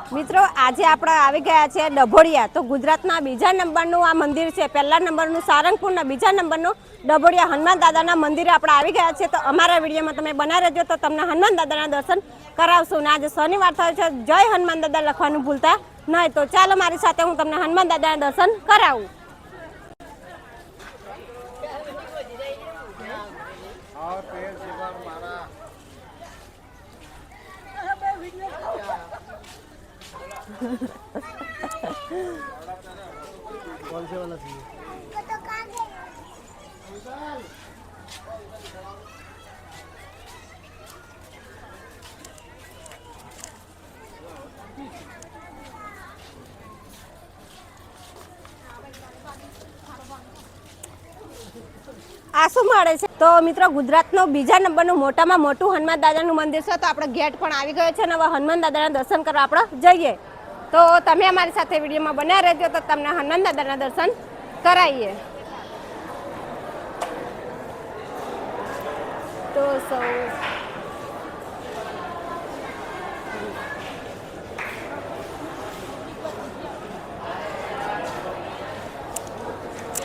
મિત્રો આજે આપણે આવી ગયા છે ડભોડિયા. તો ગુજરાતના બીજા નંબરનું આ મંદિર છે. પહેલા નંબરનું સારંગપુરના, બીજા નંબરનું ડભોડિયા હનુમાન દાદાના મંદિરે આપણે આવી ગયા છે. તો અમારા વિડીયોમાં તમે બના રહેજો તો તમને હનુમાન દાદાના દર્શન કરાવશું. ને આજે શનિવાર થયો છે, જય હનુમાન દાદા લખવાનું ભૂલતા નહીં. તો ચાલો મારી સાથે હું તમને હનુમાન દાદાના દર્શન કરાવું. कौन से वाला चाहिए? આ શું મળે છે? તો મિત્રો ગુજરાતનો બીજા નંબરનું મોટામાં મોટું હનુમાન દાદાનું મંદિર છે. તો આપણે ગેટ પણ આવી ગયો છે ને હવે હનુમાન દાદાના દર્શન કરવા આપણે જઈએ. તો તમે અમારી સાથે વિડીયોમાં બન્યા રહેજો તો તમને હનુમાન દાદાના દર્શન કરાવીએ. તો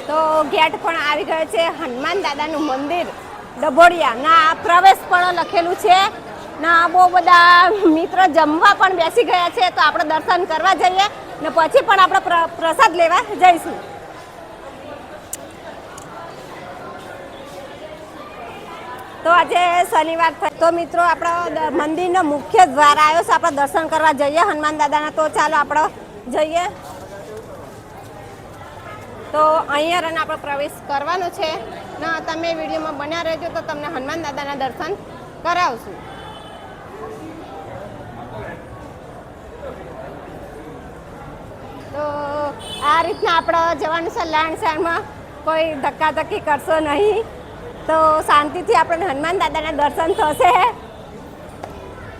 તો ગેટ પણ આવી ગયો છે હનુમાન દાદાનું મંદિર ડભોડિયા ના પ્રવેશ પણ લખેલું છે ના. બહુ બધા મિત્રો જમવા પણ બેસી ગયા છે. તો આપણે દર્શન કરવા જઈએ ને પછી પણ આપણે પ્રસાદ લેવા જઈશું. તો આજે શનિવાર થાય તો મિત્રો આપણા મંદિરનો મુખ્ય દ્વાર આવ્યો છે. આપણે દર્શન કરવા જઈએ હનુમાન દાદાના. તો ચાલો આપણે જઈએ. તો અહીંયા રન આપણે પ્રવેશ કરવાનો છે ને તમે વિડીયોમાં બન્યા રહેજો તો તમને હનુમાન દાદાના દર્શન કરાવશું. તો આ રીતના આપણે જવાનું છે લાણસારમાં. કોઈ ધક્કાધક્કી કરશો નહીં તો શાંતિથી આપણને હનુમાન દાદાના દર્શન થશે.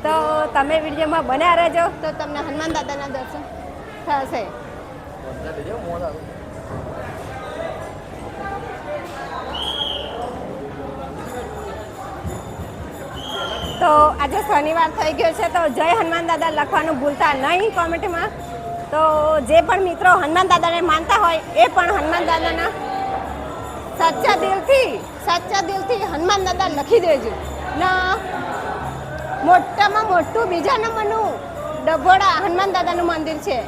તો તમે વિડીયોમાં બન્યા રહેજો તો તમને હનુમાન દાદાના દર્શન થશે. તો આજે શનિવાર થઈ ગયો છે તો જય હનુમાન દાદા લખવાનું ભૂલતા નહીં કોમેન્ટમાં. તો જે પણ મિત્રો હનુમાન દાદાને માનતા હોય એ પણ હનુમાન દાદાના સાચા દિલથી હનુમાન દાદા લખી દેજો. ના મોટામાં મોટું બીજા નંબરનું ડભોડા હનુમાન દાદાનું મંદિર છે.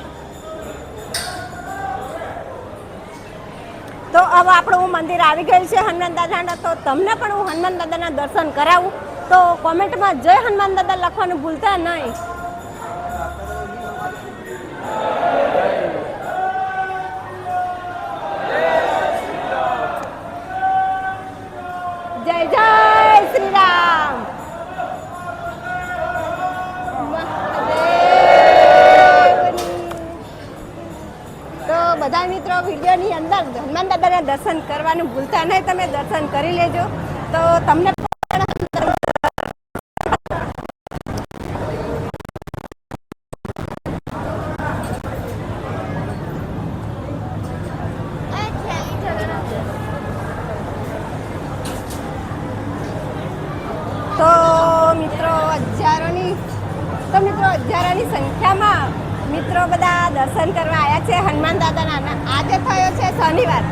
તો હવે આપણું મંદિર આવી ગયું છે હનુમાન દાદાના. તો તમને પણ હું હનુમાન દાદાના દર્શન કરાવું. તો કોમેન્ટમાં જય હનુમાન દાદા લખવાનું ભૂલતા નહીં. જય જય શ્રી રામ. તો બધા મિત્રો વિડીયોની અંદર હનુમાન દાદાના દર્શન કરવાનું ભૂલતા નહીં. તમે દર્શન કરી લેજો તો તમને હજારોની સંખ્યામાં મિત્રો બધા દર્શન કરવા આવ્યા છે હનુમાન દાદાના. આજે થયો છે શનિવાર.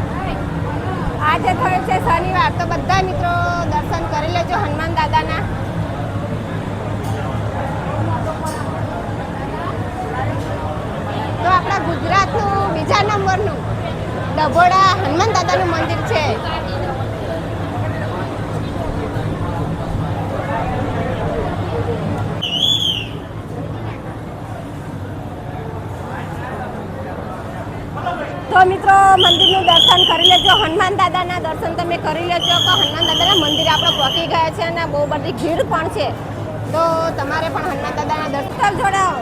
તો બધા મિત્રો દર્શન કરી લેજો હનુમાન દાદાના. તો આપણા ગુજરાતનું બીજા નંબરનું ડભોડા હનુમાન દાદાનું મંદિર છે. તો મિત્રો મંદિરનું દર્શન કરી લેજો. હનુમાન દાદાના દર્શન તમે કરી લેજો કે હનુમાન દાદાના મંદિર આપણે પહોંચી ગયા છે અને બહુ બધી ભીડ પણ છે. તો તમારે પણ હનુમાન દાદાના દર્શન જોડાવો.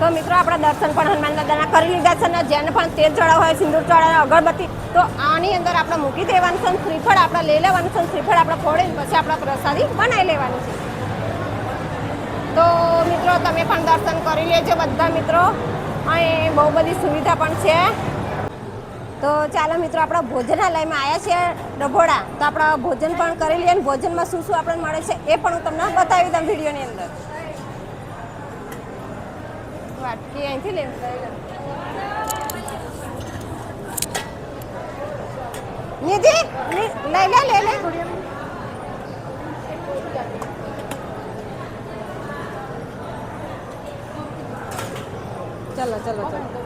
તો મિત્રો આપણા દર્શન પણ હનુમાન દાદાના કરી લીધા છે. અને જેને પણ તેલ ચડાવ હોય, સિંદૂર ચડાવ, અગરબત્તી, તો આની અંદર આપણે મૂકી દેવાનું છે. શ્રીફળ આપણે લઈ લેવાનું છે. શ્રીફળ આપણે ફોડીને પછી આપણે પ્રસાદી બનાવી લેવાની છે. તો મિત્રો તમે પણ દર્શન કરી લેજો બધા મિત્રો. અહીં બહુ બધી સુવિધા પણ છે. તો ચાલો મિત્રો, આપણા ભોજનાલયમાં આવ્યા છે ડભોડા, તો આપણા ભોજન પણ કરી લઈએ અને ભોજનમાં શું શું આપણને મળે છે એ પણ હું તમને બતાવી દઉં વિડીયોની અંદર. વાટકી અહીંથી લઈ નિધિ લઈ લે. ચલો.